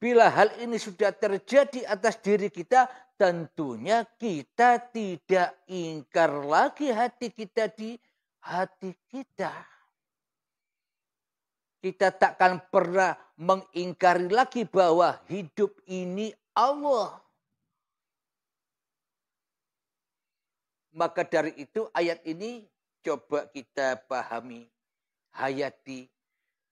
Bila hal ini sudah terjadi atas diri kita, tentunya kita tidak ingkar lagi hati kita di hati kita. Kita takkan pernah mengingkari lagi bahwa hidup ini Allah. Maka dari itu ayat ini coba kita pahami, hayati.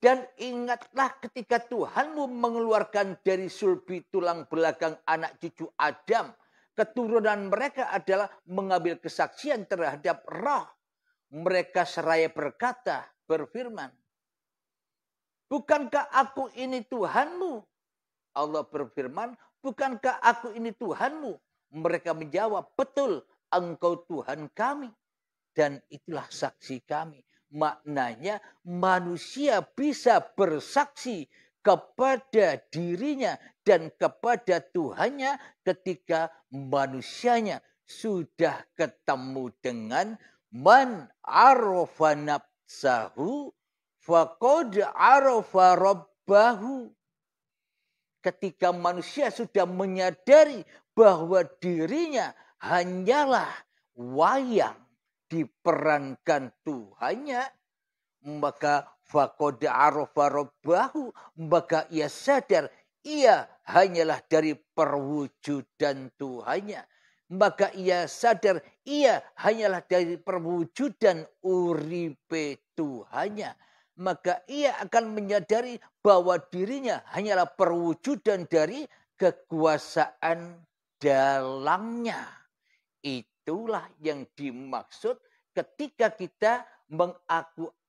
Dan ingatlah ketika Tuhanmu mengeluarkan dari sulbi tulang belakang anak cucu Adam. Keturunan mereka adalah mengambil kesaksian terhadap roh. Mereka seraya berkata, berfirman. Bukankah aku ini Tuhanmu? Allah berfirman, bukankah aku ini Tuhanmu? Mereka menjawab, betul, engkau Tuhan kami. Dan itulah saksi kami. Maknanya manusia bisa bersaksi kepada dirinya dan kepada Tuhannya ketika manusianya sudah ketemu dengan man arafa nafsahu faqad arafa rabbahu. Ketika manusia sudah menyadari bahwa dirinya hanyalah wayang diperankan Tuhannya, maka faqad arafa rabbahu, maka ia sadar ia hanyalah dari perwujudan Tuhannya. Maka ia sadar ia hanyalah dari perwujudan uripe Tuhannya. Maka ia akan menyadari bahwa dirinya hanyalah perwujudan dari kekuasaan dalangnya. Itulah yang dimaksud ketika kita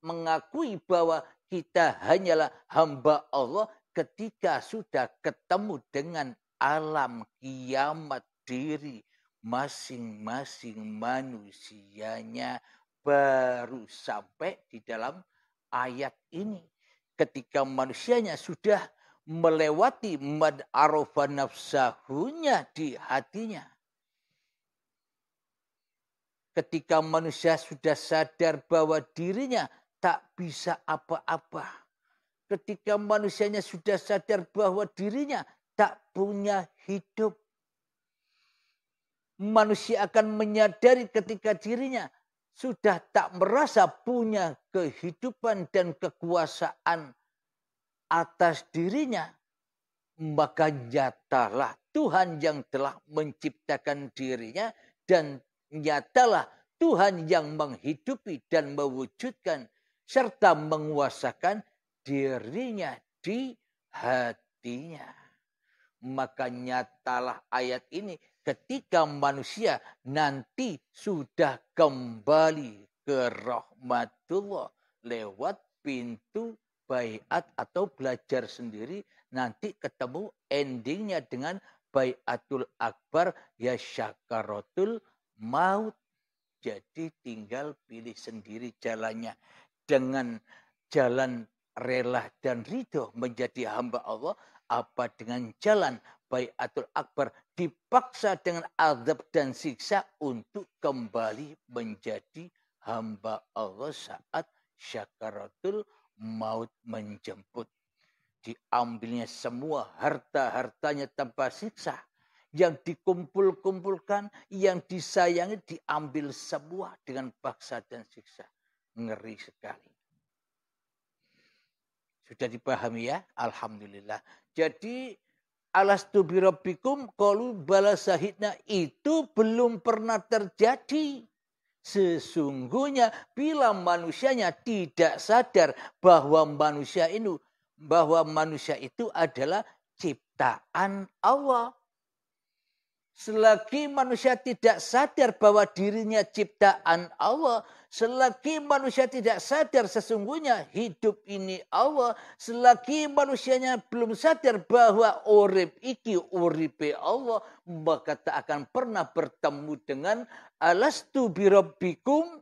mengakui bahwa kita hanyalah hamba Allah ketika sudah ketemu dengan alam kiamat diri masing-masing manusianya, baru sampai di dalam ayat ini. Ketika manusianya sudah melewati man arafa nafsahunya di hatinya. Ketika manusia sudah sadar bahwa dirinya tak bisa apa-apa. Ketika manusianya sudah sadar bahwa dirinya tak punya hidup. Manusia akan menyadari ketika dirinya sudah tak merasa punya kehidupan dan kekuasaan atas dirinya. Maka nyatalah Tuhan yang telah menciptakan dirinya dan nyatalah Tuhan yang menghidupi dan mewujudkan serta menguasakan dirinya di hatinya. Maka nyatalah ayat ini ketika manusia nanti sudah kembali ke rahmatullah lewat pintu baiat atau belajar sendiri, nanti ketemu endingnya dengan baiatul akbar ya syakaratul maut. Jadi tinggal pilih sendiri jalannya. Dengan jalan rela dan ridho menjadi hamba Allah, apa dengan jalan baiatul akbar dipaksa dengan azab dan siksa untuk kembali menjadi hamba Allah saat syakaratul maut menjemput. Diambilnya semua harta-hartanya tanpa siksa. Yang dikumpul-kumpulkan, yang disayangi diambil semua dengan paksa dan siksa. Ngeri sekali. Sudah dipahami ya? Alhamdulillah. Jadi alastu birabbikum qalu bala syahidna itu belum pernah terjadi. Sesungguhnya bila manusianya tidak sadar bahwa manusia itu adalah ciptaan Allah. Selagi manusia tidak sadar bahwa dirinya ciptaan Allah, selagi manusia tidak sadar sesungguhnya hidup ini Allah, selagi manusianya belum sadar bahwa urip iki uripe Allah, maka tak akan pernah bertemu dengan alastu birabbikum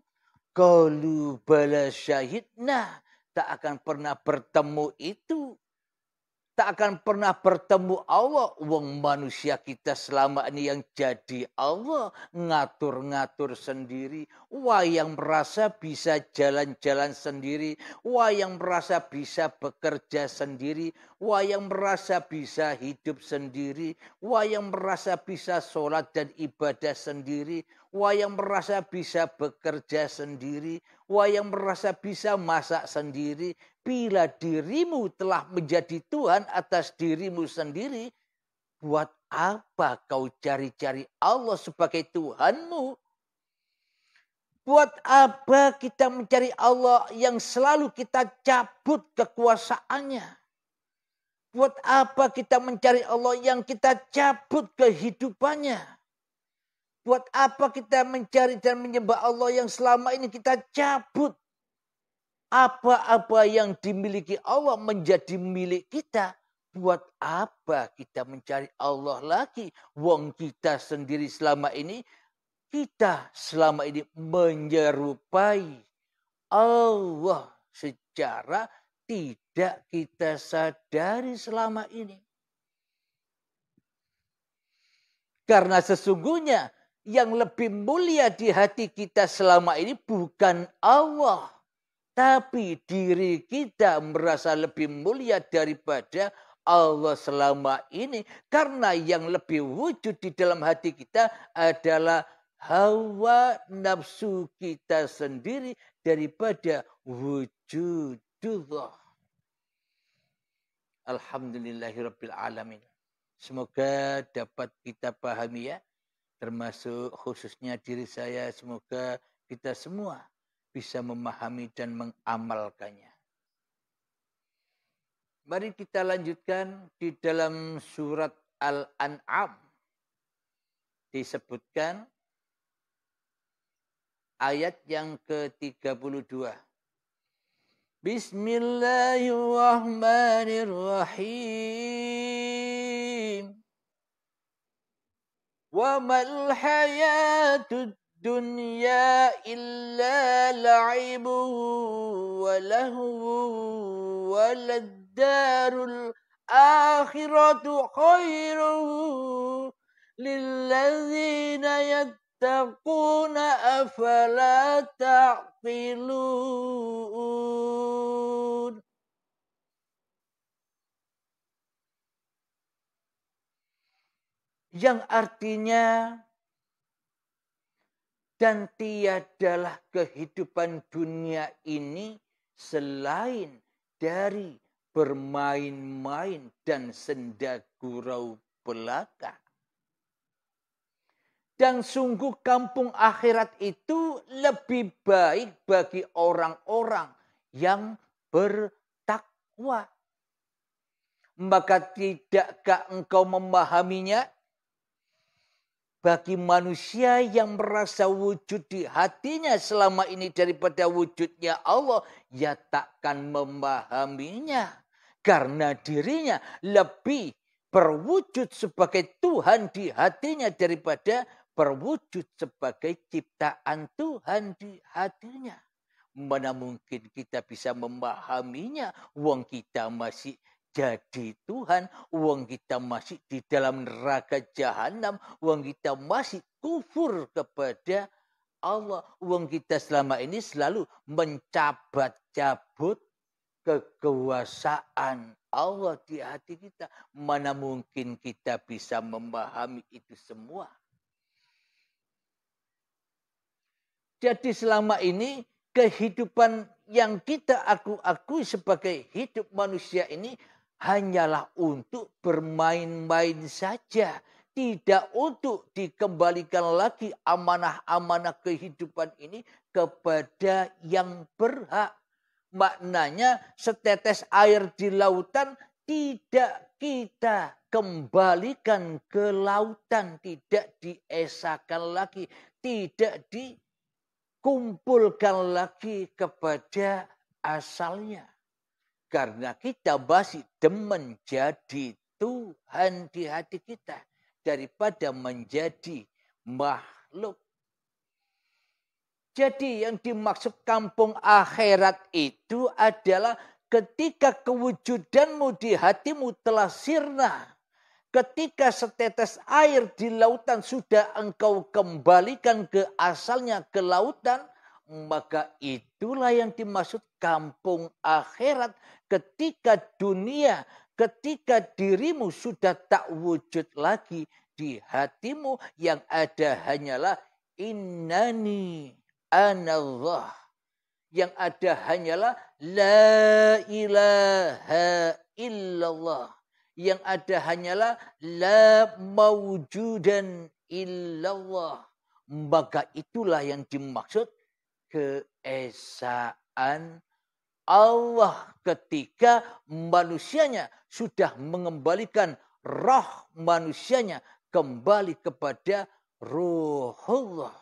qalu bala syahidna. Tak akan pernah bertemu itu. tak akan pernah bertemu Allah. Wong manusia kita selama ini yang jadi Allah, ngatur-ngatur sendiri. Yang merasa bisa jalan-jalan sendiri. Yang merasa bisa bekerja sendiri. Yang merasa bisa hidup sendiri. Yang merasa bisa sholat dan ibadah sendiri. Yang merasa bisa bekerja sendiri. Yang merasa bisa masak sendiri. Bila dirimu telah menjadi Tuhan atas dirimu sendiri, buat apa kau cari-cari Allah sebagai Tuhanmu? Buat apa kita mencari Allah yang selalu kita cabut kekuasaannya? Buat apa kita mencari Allah yang kita cabut kehidupannya? Buat apa kita mencari dan menyembah Allah yang selama ini kita cabut apa-apa yang dimiliki Allah menjadi milik kita. Buat apa kita mencari Allah lagi? Wong kita sendiri selama ini menyerupai Allah secara tidak kita sadari selama ini. Karena sesungguhnya yang lebih mulia di hati kita selama ini bukan Allah. Tapi diri kita merasa lebih mulia daripada Allah selama ini. Karena yang lebih wujud di dalam hati kita adalah hawa nafsu kita sendiri daripada wujudullah. Alhamdulillahirabbil alamin. Semoga dapat kita pahami ya. Termasuk khususnya diri saya. Semoga kita semua bisa memahami dan mengamalkannya. Mari kita lanjutkan di dalam surat Al-An'am. Disebutkan ayat yang ke-32. Bismillahirrahmanirrahim. Wa mal hayatud dunya illa la'ibu wa lahu waladdarul akhiratu khairu lilladzina yattaquna afala ta'qilun. Yang artinya dan tiadalah kehidupan dunia ini selain dari bermain-main dan senda gurau belaka. Dan sungguh kampung akhirat itu lebih baik bagi orang-orang yang bertakwa. Maka tidakkah engkau memahaminya? Bagi manusia yang merasa wujud di hatinya selama ini daripada wujudnya Allah, ya takkan memahaminya. Karena dirinya lebih berwujud sebagai Tuhan di hatinya daripada berwujud sebagai ciptaan Tuhan di hatinya. Mana mungkin kita bisa memahaminya, wong kita masih jadi Tuhan, wong kita masih di dalam neraka jahanam, wong kita masih kufur kepada Allah, wong kita selama ini selalu mencabut-cabut kekuasaan Allah di hati kita. Mana mungkin kita bisa memahami itu semua? Jadi selama ini kehidupan yang kita akui sebagai hidup manusia ini hanyalah untuk bermain-main saja. Tidak untuk dikembalikan lagi amanah-amanah kehidupan ini kepada yang berhak. Maknanya setetes air di lautan tidak kita kembalikan ke lautan. Tidak diesakan lagi. Tidak dikumpulkan lagi kepada asalnya. Karena kita masih demen jadi Tuhan di hati kita daripada menjadi makhluk. Jadi yang dimaksud kampung akhirat itu adalah ketika kewujudanmu di hatimu telah sirna, ketika setetes air di lautan sudah engkau kembalikan ke asalnya, ke lautan, maka itulah yang dimaksud kampung akhirat. Ketika dunia, ketika dirimu sudah tak wujud lagi di hatimu, yang ada hanyalah innani anallah. Yang ada hanyalah la ilaha illallah. Yang ada hanyalah la mawjudan illallah. Maka itulah yang dimaksud keesaan Allah ketika manusianya sudah mengembalikan roh manusianya kembali kepada ruhullah.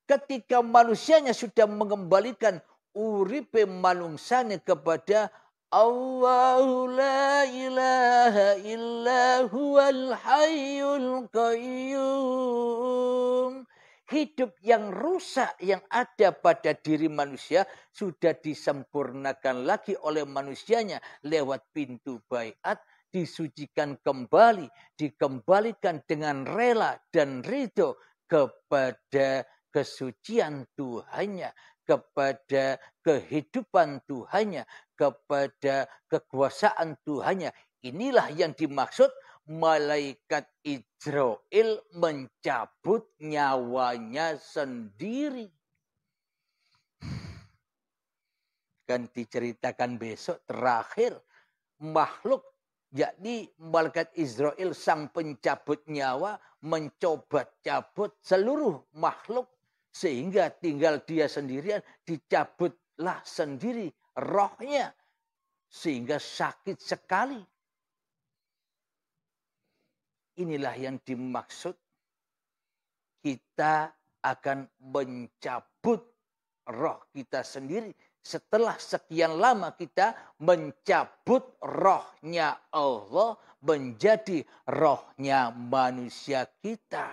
Ketika manusianya sudah mengembalikan uripe manungsane kepada Allahu la ilaha illa huwal hayyul qayyum. Hidup yang rusak yang ada pada diri manusia sudah disempurnakan lagi oleh manusianya lewat pintu baiat, disucikan kembali, dikembalikan dengan rela dan ridho kepada kesucian Tuhannya, kepada kehidupan Tuhannya, kepada kekuasaan Tuhannya. Inilah yang dimaksud malaikat Israel mencabut nyawanya sendiri. Kan diceritakan besok terakhir makhluk, yakni malaikat Israel sang pencabut nyawa mencoba cabut seluruh makhluk sehingga tinggal dia sendirian, dicabutlah sendiri rohnya sehingga sakit sekali. Inilah yang dimaksud kita akan mencabut roh kita sendiri. Setelah sekian lama kita mencabut rohnya Allah menjadi rohnya manusia kita.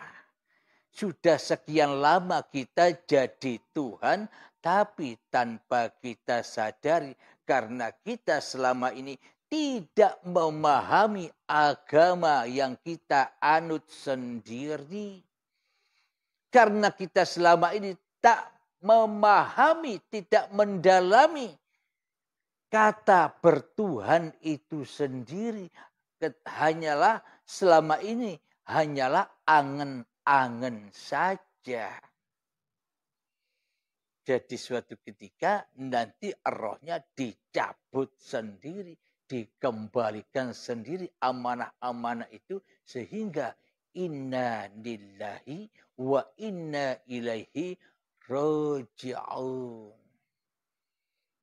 Sudah sekian lama kita jadi Tuhan, tapi tanpa kita sadari karena kita selama ini tidak memahami agama yang kita anut sendiri. Karena kita selama ini tak memahami, tidak mendalami kata bertuhan itu sendiri. Hanyalah selama ini hanyalah angen-angen saja. Jadi suatu ketika nanti rohnya dicabut sendiri, dikembalikan sendiri amanah-amanah itu sehingga inna lillahi wa inna ilaihi raji'un.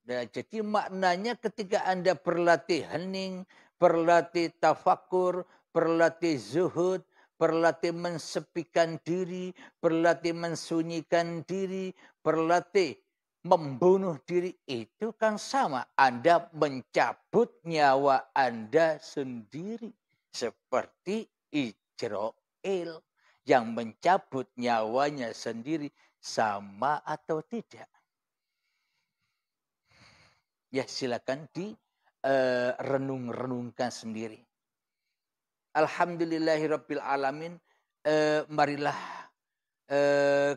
Nah, jadi maknanya ketika Anda berlatih hening, berlatih tafakur, berlatih zuhud, berlatih mensepikan diri, berlatih mensunyikan diri, berlatih membunuh diri, itu kan sama. Anda mencabut nyawa Anda sendiri. Seperti Israel yang mencabut nyawanya sendiri, sama atau tidak? Ya silakan renung-renungkan sendiri. Alhamdulillahirabbil alamin. Marilah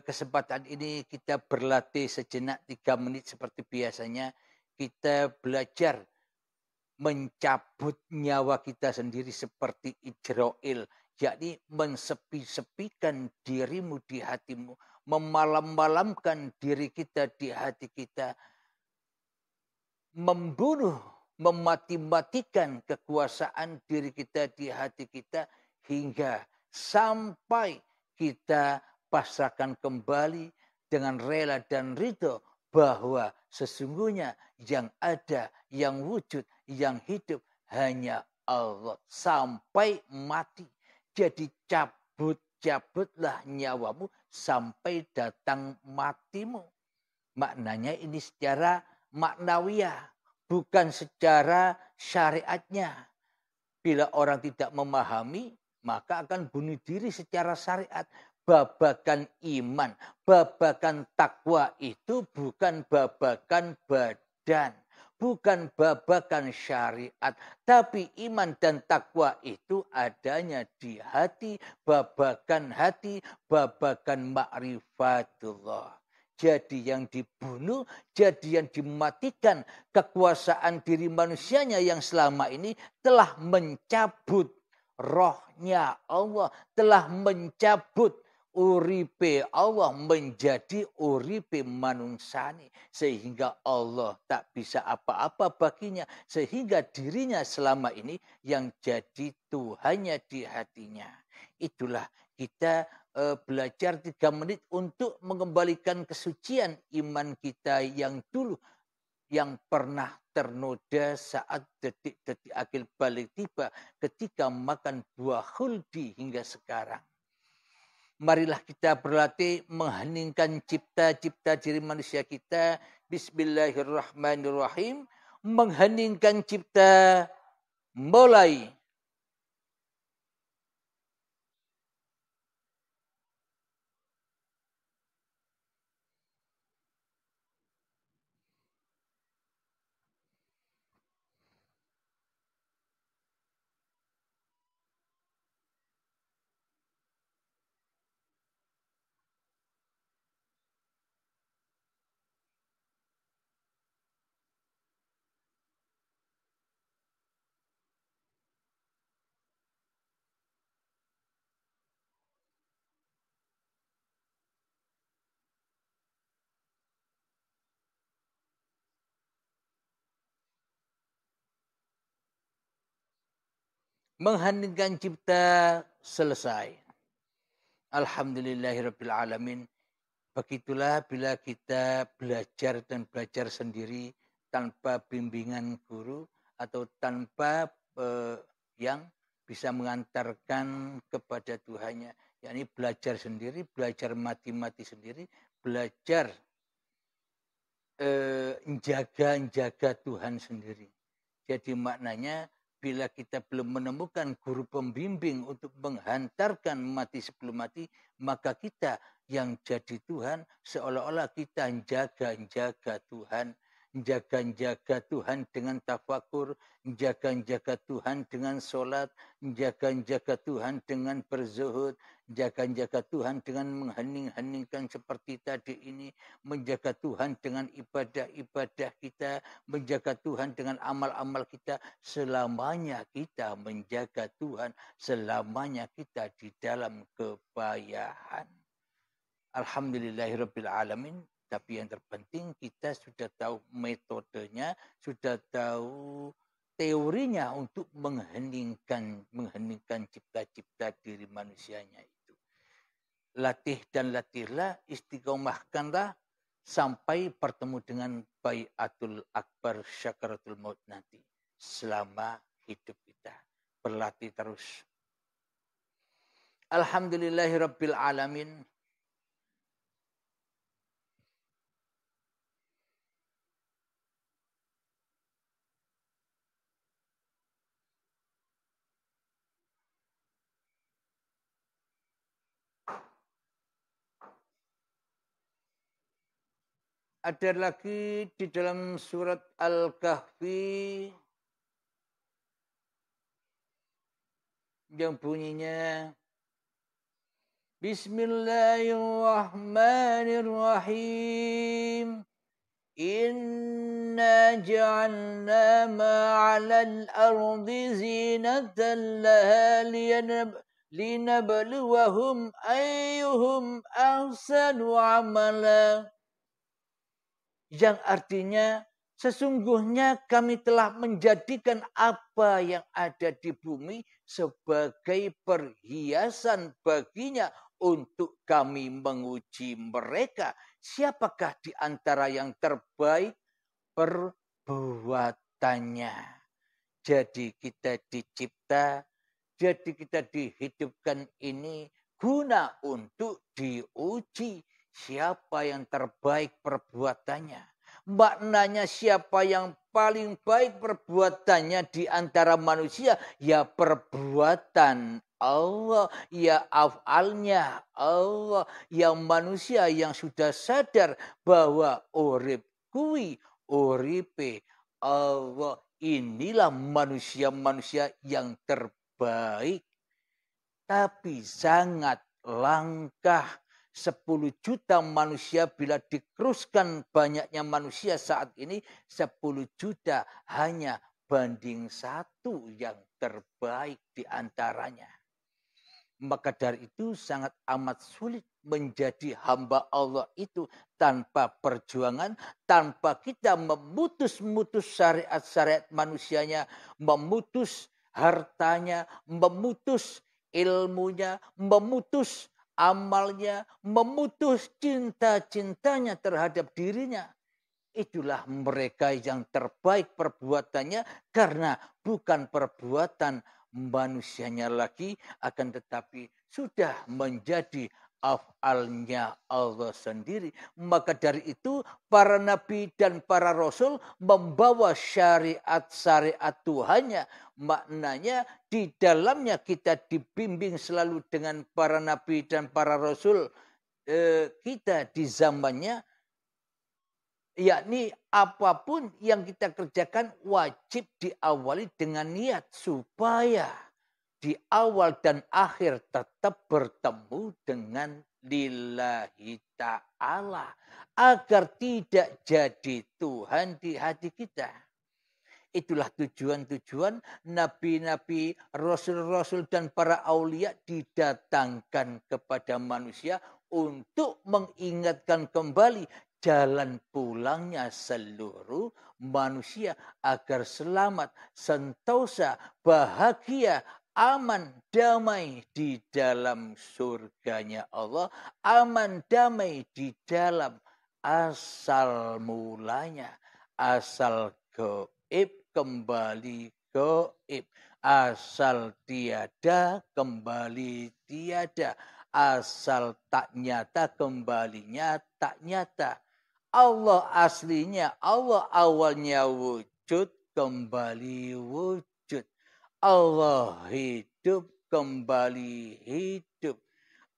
kesempatan ini kita berlatih sejenak 3 menit seperti biasanya. Kita belajar mencabut nyawa kita sendiri seperti Israel. Yakni mensepi-sepikan dirimu di hatimu. Memalam-malamkan diri kita di hati kita. Membunuh, memati-matikan kekuasaan diri kita di hati kita hingga sampai kita pasrahkan kembali dengan rela dan ridho bahwa sesungguhnya yang ada, yang wujud, yang hidup hanya Allah sampai mati. Jadi cabutlah nyawamu sampai datang matimu. Maknanya ini secara maknawiyah, bukan secara syariatnya. Bila orang tidak memahami, maka akan bunuh diri secara syariat. Babakan iman, babakan takwa itu bukan babakan badan, bukan babakan syariat. Tapi iman dan takwa itu adanya di hati, babakan ma'rifatullah. Jadi yang dibunuh, jadi yang dimatikan kekuasaan diri manusianya yang selama ini telah mencabut rohnya Allah, telah mencabut uripe Allah menjadi uripe manusiani. Sehingga Allah tak bisa apa-apa baginya. Sehingga dirinya selama ini yang jadi Tuhannya di hatinya. Itulah kita belajar 3 menit untuk mengembalikan kesucian iman kita yang dulu, yang pernah ternoda saat detik-detik akhir balik tiba ketika makan buah khuldi hingga sekarang. Marilah kita berlatih mengheningkan cipta-cipta diri manusia kita. Bismillahirrahmanirrahim. Mengheningkan cipta mulai. Mengheningkan cipta selesai. Alhamdulillahirrabbilalamin. Begitulah bila kita belajar dan belajar sendiri tanpa bimbingan guru atau tanpa yang bisa mengantarkan kepada Tuhannya. Yakni belajar sendiri, belajar mati-mati sendiri, belajar jaga Tuhan sendiri. Jadi maknanya bila kita belum menemukan guru pembimbing untuk menghantarkan mati sebelum mati, maka kita yang jadi Tuhan seolah-olah kita jaga Tuhan. Jaga Tuhan dengan tafakur, jaga Tuhan dengan sholat, jaga Tuhan dengan berzuhud, jaga Tuhan dengan menghening-heningkan seperti tadi ini, menjaga Tuhan dengan ibadah-ibadah kita, menjaga Tuhan dengan amal-amal kita. Selamanya kita menjaga Tuhan, selamanya kita di dalam kepayahan. Alhamdulillahirrabbilalamin. Tapi yang terpenting kita sudah tahu metodenya, sudah tahu teorinya untuk mengheningkan cipta-cipta diri manusianya itu. Latih dan latihlah, istiqomahkanlah sampai bertemu dengan Baiatul Akbar Syakaratul Maut nanti. Selama hidup kita. Berlatih terus. Alhamdulillahirrabbilalamin. Ada lagi di dalam surat Al-Kahfi yang bunyinya Bismillahirrahmanirrahim. Inna ja'alna ma'alal ardi zinatan laha linabluwahum ayyuhum ahsanu amala. Yang artinya sesungguhnya kami telah menjadikan apa yang ada di bumi sebagai perhiasan baginya untuk kami menguji mereka. Siapakah di antara yang terbaik perbuatannya. Jadi kita dicipta, jadi kita dihidupkan ini guna untuk diuji. Siapa yang terbaik perbuatannya? Maknanya siapa yang paling baik perbuatannya di antara manusia? Ya perbuatan Allah, ya afalnya Allah, yang manusia yang sudah sadar bahwa urip kui uripe Allah. Inilah manusia-manusia yang terbaik. Tapi sangat langkah 10 juta manusia bila dikeruskan banyaknya manusia saat ini 10 juta hanya banding 1 yang terbaik di antaranya. Maka dari itu sangat amat sulit menjadi hamba Allah itu tanpa perjuangan, tanpa kita memutus syariat-syariat manusianya, memutus hartanya, memutus ilmunya, memutus amalnya, memutus cinta-cintanya terhadap dirinya. Itulah mereka yang terbaik perbuatannya karena bukan perbuatan manusianya lagi, akan tetapi sudah menjadi afalnya Allah sendiri. Maka dari itu para nabi dan para rasul membawa syariat-syariat Tuhannya. Maknanya di dalamnya kita dibimbing selalu dengan para nabi dan para rasul kita di zamannya. Yakni apapun yang kita kerjakan wajib diawali dengan niat supaya di awal dan akhir tetap bertemu dengan lillahi ta'ala. Agar tidak jadi Tuhan di hati kita. Itulah tujuan-tujuan nabi-nabi, rasul-rasul dan para aulia didatangkan kepada manusia untuk mengingatkan kembali jalan pulangnya seluruh manusia agar selamat, sentosa, bahagia, aman, damai di dalam surganya Allah, aman, damai di dalam asal mulanya, asal gaib kembali gaib, asal tiada kembali tiada, asal tak nyata kembalinya tak nyata. Allah aslinya, Allah awalnya wujud, kembali wujud. Allah hidup, kembali hidup.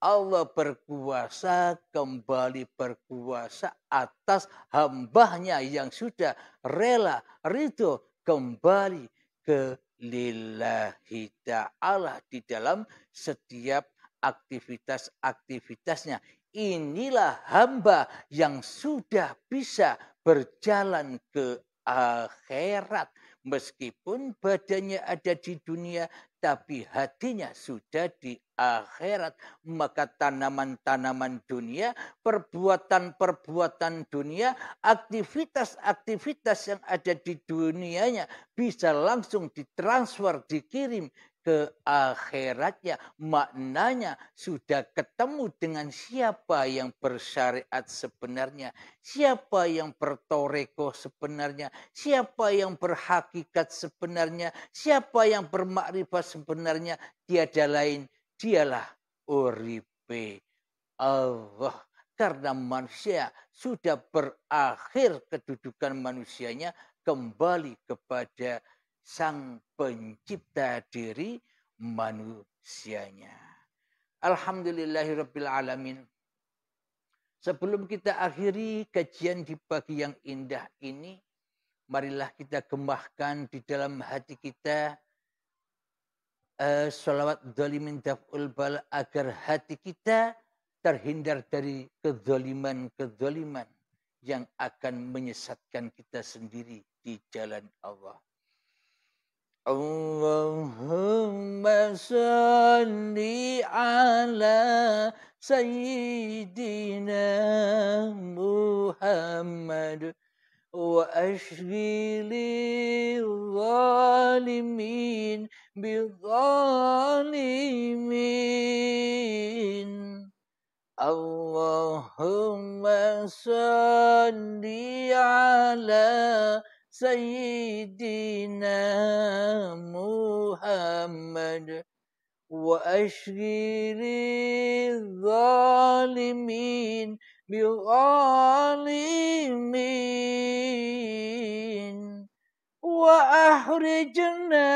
Allah berkuasa, kembali berkuasa atas hambanya yang sudah rela, ridho, kembali ke lillahi ta'ala di dalam setiap aktivitas-aktivitasnya. Inilah hamba yang sudah bisa berjalan ke akhirat. Meskipun badannya ada di dunia, tapi hatinya sudah di akhirat. Maka tanaman-tanaman dunia, perbuatan-perbuatan dunia, aktivitas-aktivitas yang ada di dunianya bisa langsung ditransfer, dikirim ke akhiratnya. Maknanya sudah ketemu dengan siapa yang bersyariat sebenarnya, siapa yang bertoreko sebenarnya, siapa yang berhakikat sebenarnya, siapa yang bermakrifat sebenarnya. Tiada lain, dialah uripe Allah. Karena manusia sudah berakhir kedudukan manusianya kembali kepada Sang Pencipta diri manusianya. Alhamdulillahirabbil alamin. Sebelum kita akhiri kajian di pagi yang indah ini, marilah kita gembahkan di dalam hati kita sholawat dzalimin daf'ul bala agar hati kita terhindar dari kezaliman-kezaliman yang akan menyesatkan kita sendiri di jalan Allah. Allahumma salli ala sayyidina Muhammad wa ashghili zalimin bizalimin. Allahumma salli ala Sayyidina Muhammad wa ashghili zalimin bighalimin wa ahrijna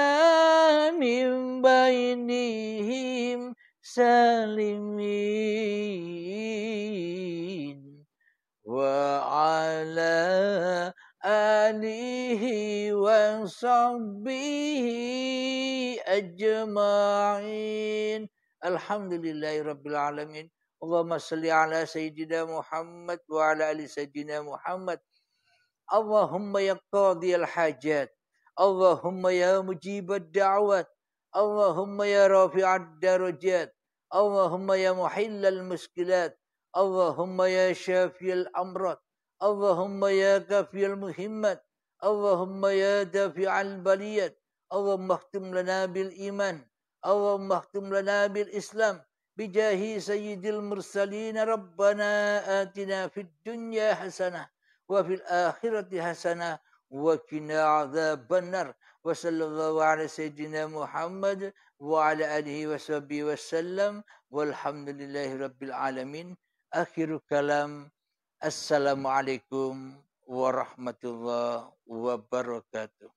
min bainihim salimin wa ala alihi وصحبه أجمعين. Alhamdulillahi Rabbil Alamin. Allahumma salli ala Sayyidina Muhammad wa ala ali Sayyidina Muhammad. Allahumma ya qadiyal hajat. Allahumma ya mujibad da'wat. Allahumma ya rafi'ad darajat. Allahumma ya muhillal muskilat. Allahumma ya syafiyal amrat. Allahumma ya kafiyal muhimmat. Allahumma ya dafi'al baliyat. Allahumma khtim lana bil iman. Allahumma khtim lana bil islam. Bijahi sayyidil mursalin. Rabbana atina fid dunya hasanah. وفي الآخرة حسنة وقنا عذاب النار وصلى الله على سيدنا محمد وعلى آله وصحبه وسلم والحمد لله رب العالمين. آخر كلام السلام عليكم ورحمة الله وبركاته.